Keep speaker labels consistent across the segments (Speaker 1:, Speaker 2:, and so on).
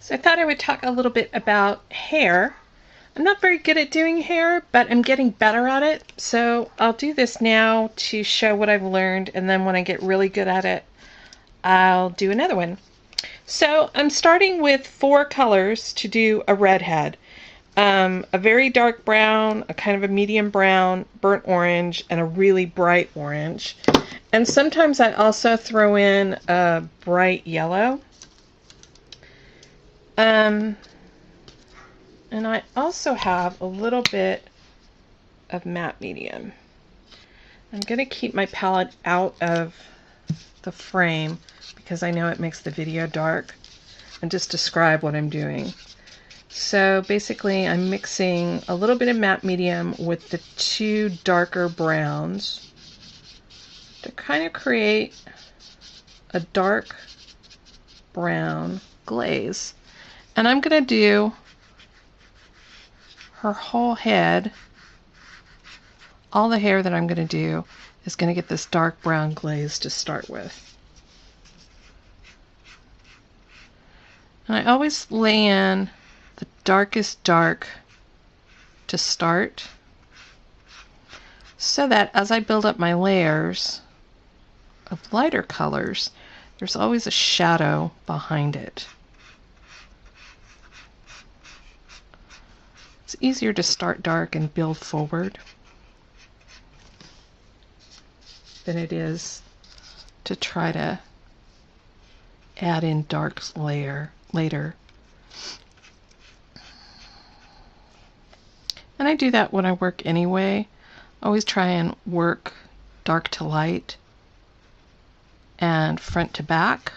Speaker 1: So I thought I would talk a little bit about hair. I'm not very good at doing hair, but I'm getting better at it. So I'll do this now to show what I've learned, and then when I get really good at it, I'll do another one. So I'm starting with 4 colors to do a redhead. A very dark brown, a kind of a medium brown, burnt orange, and a really bright orange. And sometimes I also throw in a bright yellow. And I also have a little bit of matte medium. I'm going to keep my palette out of the frame because I know it makes the video dark, and just describe what I'm doing. So basically I'm mixing a little bit of matte medium with the 2 darker browns to kind of create a dark brown glaze. And I'm going to do her whole head. All the hair that I'm going to do is going to get this dark brown glaze to start with. And I always lay in the darkest dark to start, so that as I build up my layers of lighter colors, there's always a shadow behind it. It's easier to start dark and build forward than it is to try to add in darks later. And I do that when I work anyway. I always try and work dark to light and front to back,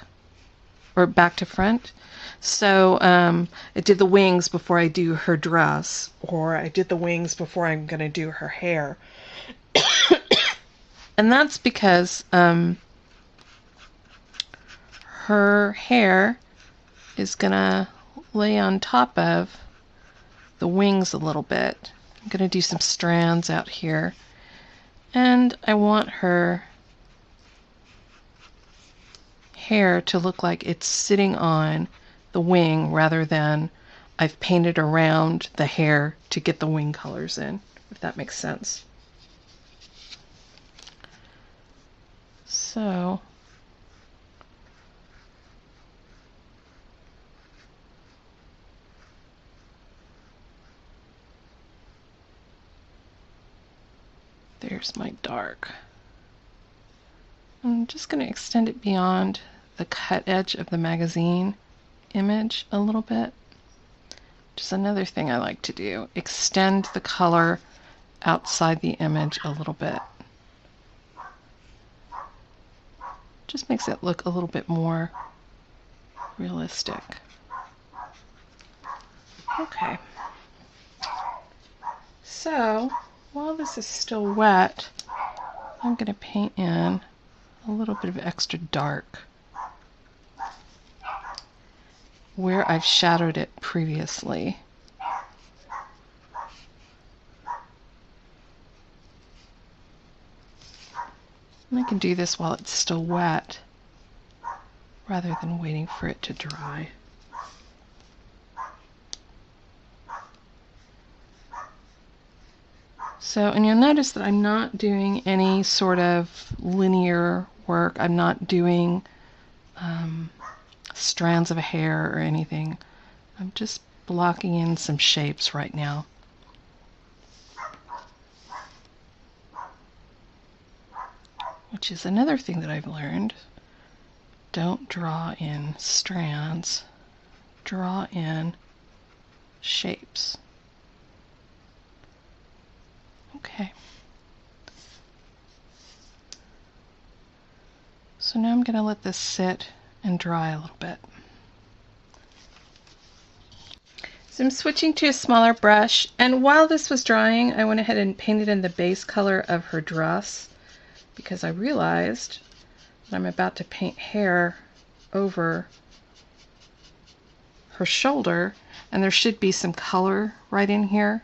Speaker 1: or back to front. So I did the wings before I do her dress, or I did the wings before I'm going to do her hair. And that's because her hair is going to lay on top of the wings a little bit. I'm going to do some strands out here. And I want her hair to look like it's sitting on the wing rather than I've painted around the hair to get the wing colors in, if that makes sense. So there's my dark. I'm just going to extend it beyond the cut edge of the magazine image a little bit. Just another thing I like to do. Extend the color outside the image a little bit. Just makes it look a little bit more realistic. Okay. So while this is still wet, I'm going to paint in a little bit of extra dark where I've shadowed it previously. And I can do this while it's still wet rather than waiting for it to dry. So, and you'll notice that I'm not doing any sort of linear work. I'm not doing strands of hair or anything. I'm just blocking in some shapes right now. Which is another thing that I've learned. Don't draw in strands, draw in shapes. Okay. So now I'm going to let this sit and dry a little bit. So I'm switching to a smaller brush, and while this was drying, I went ahead and painted in the base color of her dress because I realized that I'm about to paint hair over her shoulder, and there should be some color right in here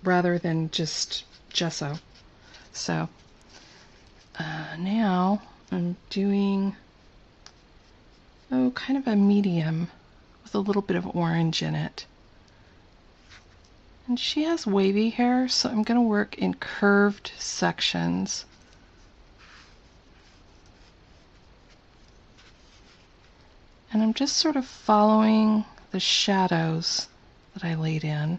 Speaker 1: rather than just gesso. So now I'm doing oh, kind of a medium with a little bit of orange in it. And she has wavy hair, so I'm going to work in curved sections. And I'm just sort of following the shadows that I laid in.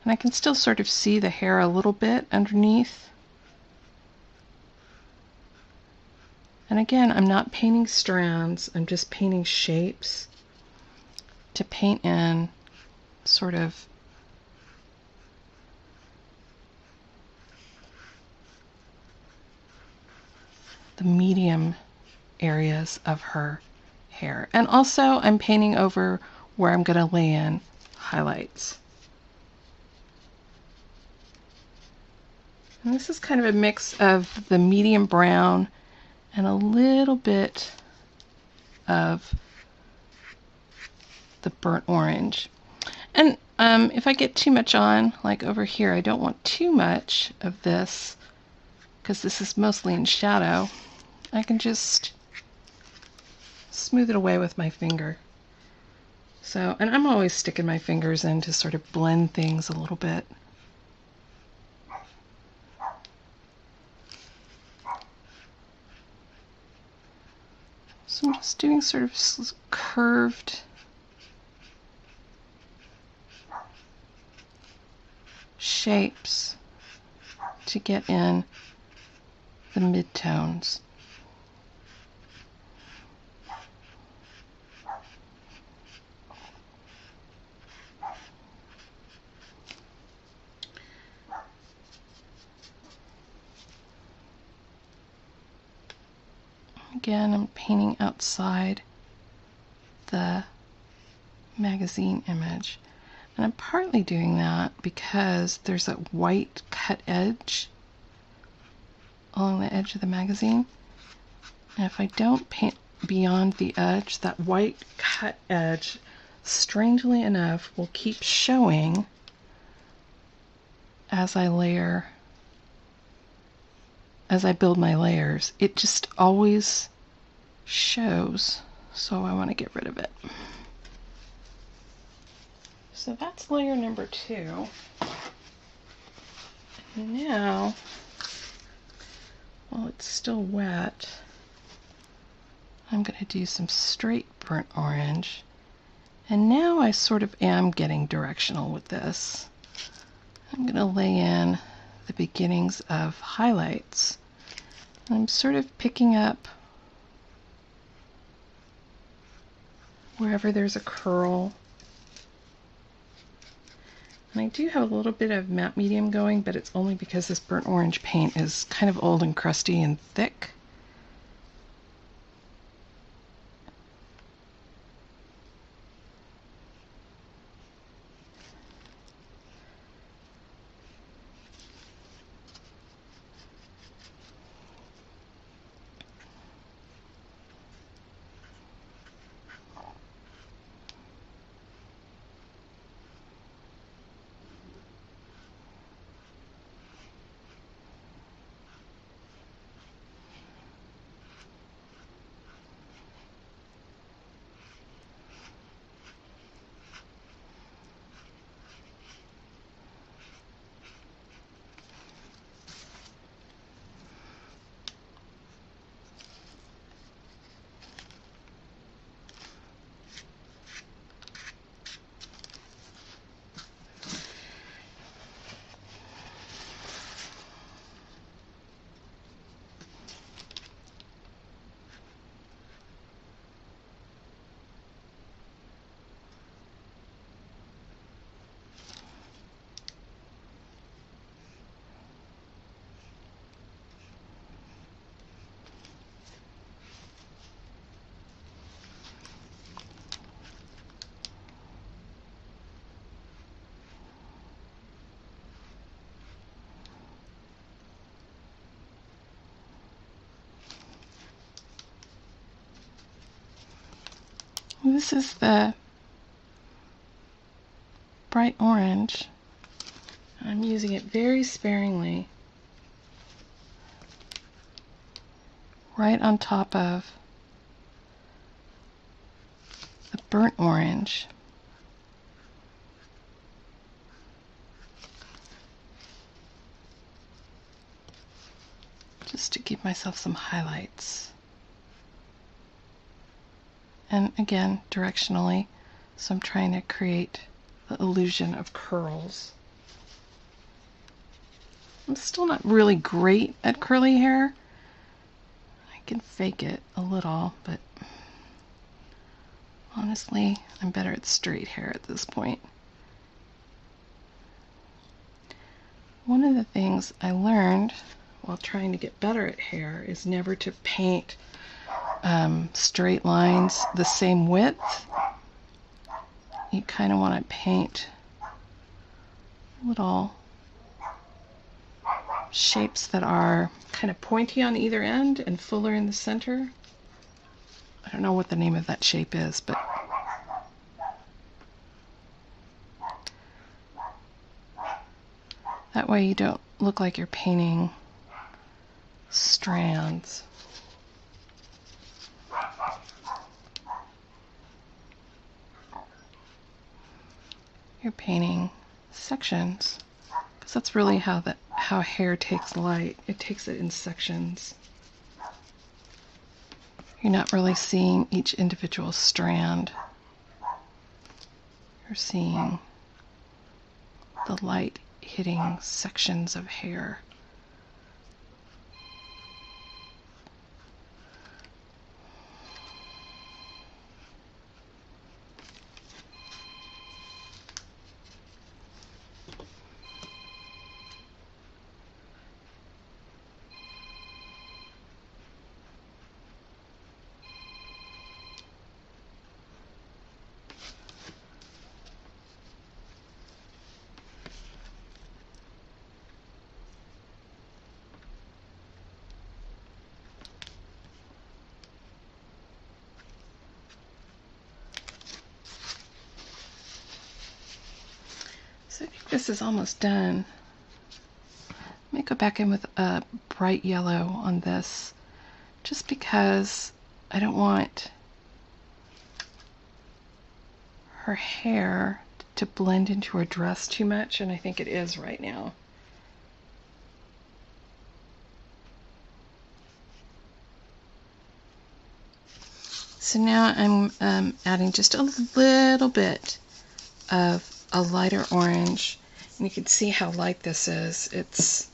Speaker 1: And I can still sort of see the hair a little bit underneath. And again, I'm not painting strands, I'm just painting shapes to paint in sort of the medium areas of her hair. And also I'm painting over where I'm going to lay in highlights. And this is kind of a mix of the medium brown and a little bit of the burnt orange. And if I get too much on, like over here, I don't want too much of this because this is mostly in shadow. I can just smooth it away with my finger. So, and I'm always sticking my fingers in to sort of blend things a little bit. So I'm just doing sort of curved shapes to get in the midtones. Again, I'm painting outside the magazine image. And I'm partly doing that because there's a white cut edge along the edge of the magazine. And if I don't paint beyond the edge, that white cut edge, strangely enough, will keep showing as I layer, as I build my layers. It just always shows, so I want to get rid of it. So that's layer number 2. And now, while it's still wet, I'm going to do some straight burnt orange. And now I sort of am getting directional with this. I'm going to lay in the beginnings of highlights. I'm sort of picking up wherever there's a curl. And I do have a little bit of matte medium going, but it's only because this burnt orange paint is kind of old and crusty and thick. This is the bright orange I'm using it very sparingly, right on top of the burnt orange. Just to give myself some highlights. And again, directionally, so I'm trying to create the illusion of curls. I'm still not really great at curly hair. I can fake it a little, but honestly, I'm better at straight hair at this point. One of the things I learned while trying to get better at hair is never to paint straight lines the same width. You kind of want to paint little shapes that are kind of pointy on either end and fuller in the center. I don't know what the name of that shape is, but that way you don't look like you're painting strands. You're painting sections, because that's really how hair takes light. It takes it in sections. You're not really seeing each individual strand. You're seeing the light hitting sections of hair. So I think this is almost done. Let me go back in with a bright yellow on this, just because I don't want her hair to blend into her dress too much, and I think it is right now. So now I'm adding just a little bit of a lighter orange, and you can see how light this is. It's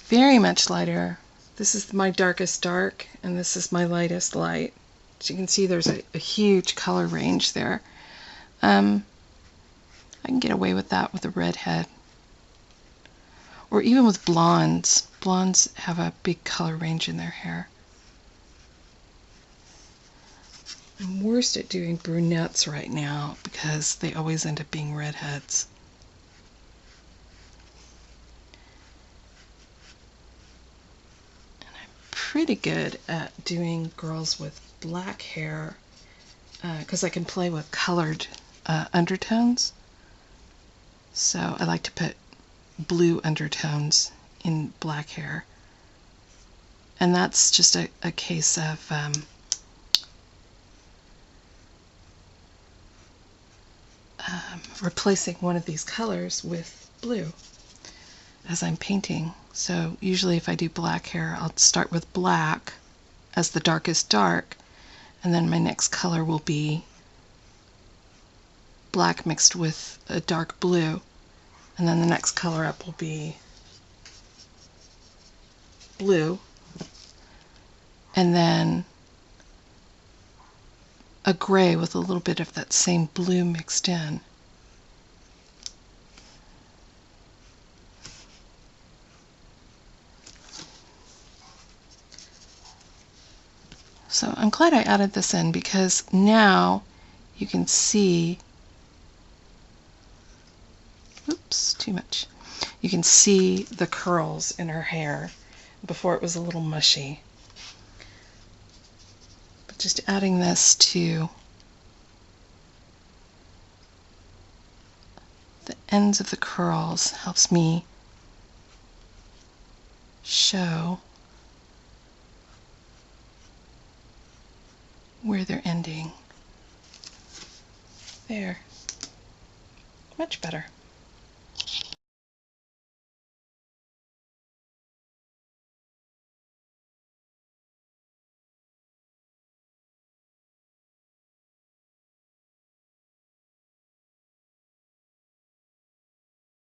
Speaker 1: very much lighter. This is my darkest dark, and this is my lightest light. So you can see there's a huge color range there. I can get away with that with a redhead, or even with blondes. Blondes have a big color range in their hair. I'm worst at doing brunettes right now because they always end up being redheads. And I'm pretty good at doing girls with black hair because I can play with colored undertones. So I like to put blue undertones in black hair. And that's just a case of replacing one of these colors with blue as I'm painting. So usually if I do black hair, I'll start with black as the darkest dark, and then my next color will be black mixed with a dark blue, and then the next color up will be blue, and then a gray with a little bit of that same blue mixed in. So I'm glad I added this in because now you can see, oops, too much. You can see the curls in her hair. Before it was a little mushy. But just adding this to the ends of the curls helps me show where they're ending. There. Much better.